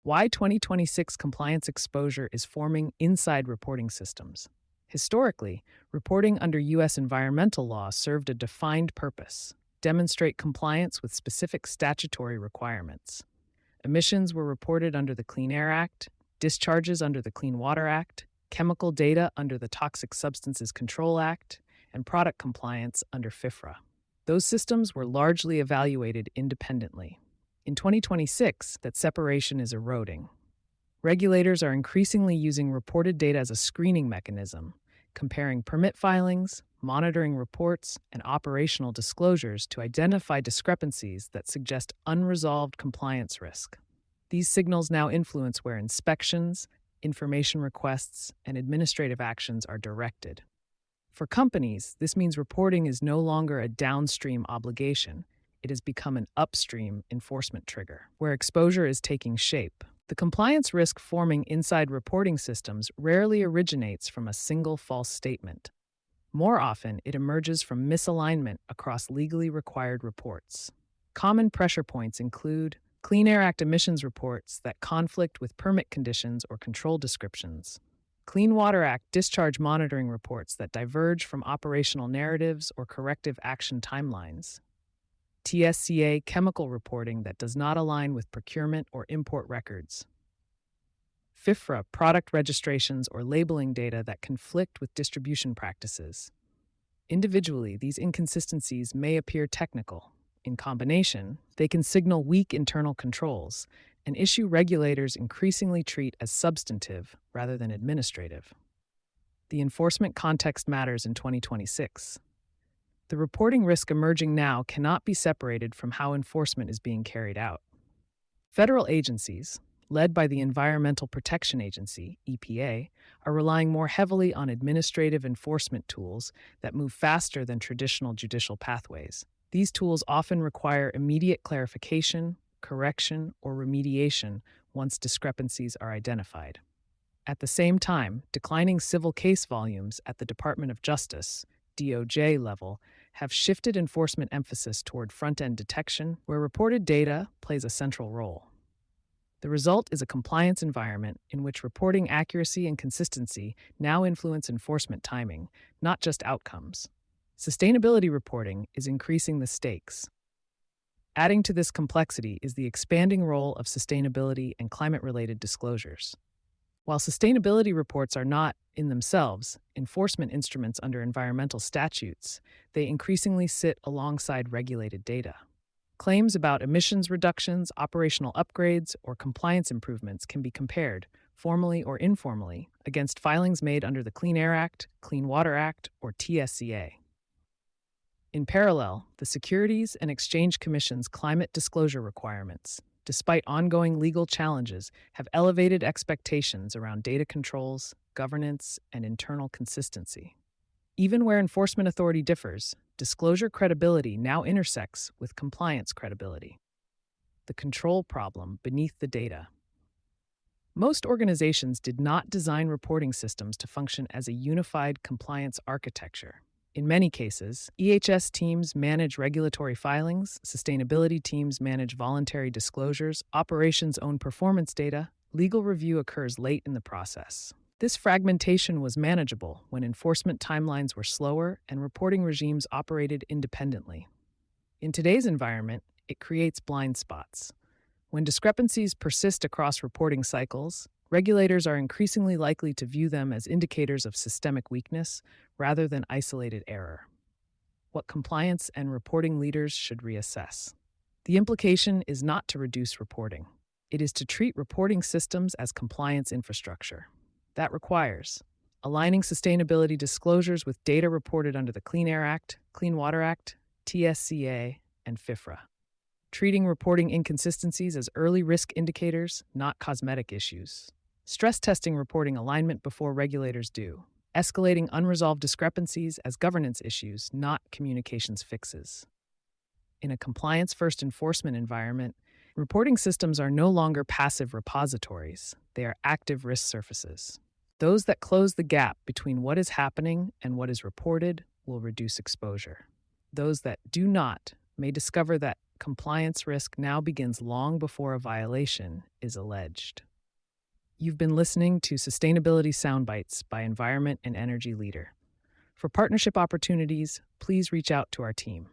Why 2026 compliance exposure is forming inside reporting systems. Historically, reporting under U.S. environmental law served a defined purpose: demonstrate compliance with specific statutory requirements. Emissions were reported under the Clean Air Act, discharges under the Clean Water Act, chemical data under the Toxic Substances Control Act, and product compliance under FIFRA. Those systems were largely evaluated independently. In 2026, that separation is eroding. Regulators are increasingly using reported data as a screening mechanism, comparing permit filings, monitoring reports, and operational disclosures to identify discrepancies that suggest unresolved compliance risk. These signals now influence where inspections, information requests, and administrative actions are directed. For companies, this means reporting is no longer a downstream obligation. It has become an upstream enforcement trigger, where exposure is taking shape. The compliance risk forming inside reporting systems rarely originates from a single false statement. More often, it emerges from misalignment across legally required reports. Common pressure points include Clean Air Act emissions reports that conflict with permit conditions or control descriptions, Clean Water Act discharge monitoring reports that diverge from operational narratives or corrective action timelines, TSCA chemical reporting that does not align with procurement or import records, FIFRA product registrations or labeling data that conflict with distribution practices. Individually, these inconsistencies may appear technical. In combination, they can signal weak internal controls, an issue regulators increasingly treat as substantive rather than administrative. The enforcement context matters in 2026. The reporting risk emerging now cannot be separated from how enforcement is being carried out. Federal agencies, led by the Environmental Protection Agency, EPA, are relying more heavily on administrative enforcement tools that move faster than traditional judicial pathways. These tools often require immediate clarification, correction, or remediation once discrepancies are identified. At the same time, declining civil case volumes at the Department of Justice, DOJ level, have shifted enforcement emphasis toward front-end detection, where reported data plays a central role. The result is a compliance environment in which reporting accuracy and consistency now influence enforcement timing, not just outcomes. Sustainability reporting is increasing the stakes. Adding to this complexity is the expanding role of sustainability and climate-related disclosures. While sustainability reports are not, in themselves, enforcement instruments under environmental statutes, they increasingly sit alongside regulated data. Claims about emissions reductions, operational upgrades, or compliance improvements can be compared, formally or informally, against filings made under the Clean Air Act, Clean Water Act, or TSCA. In parallel, the Securities and Exchange Commission's climate disclosure requirements, despite ongoing legal challenges, have elevated expectations around data controls, governance, and internal consistency. Even where enforcement authority differs, disclosure credibility now intersects with compliance credibility. The control problem beneath the data. Most organizations did not design reporting systems to function as a unified compliance architecture. In many cases, EHS teams manage regulatory filings, sustainability teams manage voluntary disclosures, operations own performance data, legal review occurs late in the process. This fragmentation was manageable when enforcement timelines were slower and reporting regimes operated independently. In today's environment, it creates blind spots. When discrepancies persist across reporting cycles, regulators are increasingly likely to view them as indicators of systemic weakness rather than isolated error. What compliance and reporting leaders should reassess. The implication is not to reduce reporting. It is to treat reporting systems as compliance infrastructure. That requires aligning sustainability disclosures with data reported under the Clean Air Act, Clean Water Act, TSCA, and FIFRA. Treating reporting inconsistencies as early risk indicators, not cosmetic issues. Stress testing reporting alignment before regulators do. Escalating unresolved discrepancies as governance issues, not communications fixes. In a compliance-first enforcement environment, reporting systems are no longer passive repositories. They are active risk surfaces. Those that close the gap between what is happening and what is reported will reduce exposure. Those that do not may discover that compliance risk now begins long before a violation is alleged. You've been listening to Sustainability Soundbites by Environment and Energy Leader. For partnership opportunities, please reach out to our team.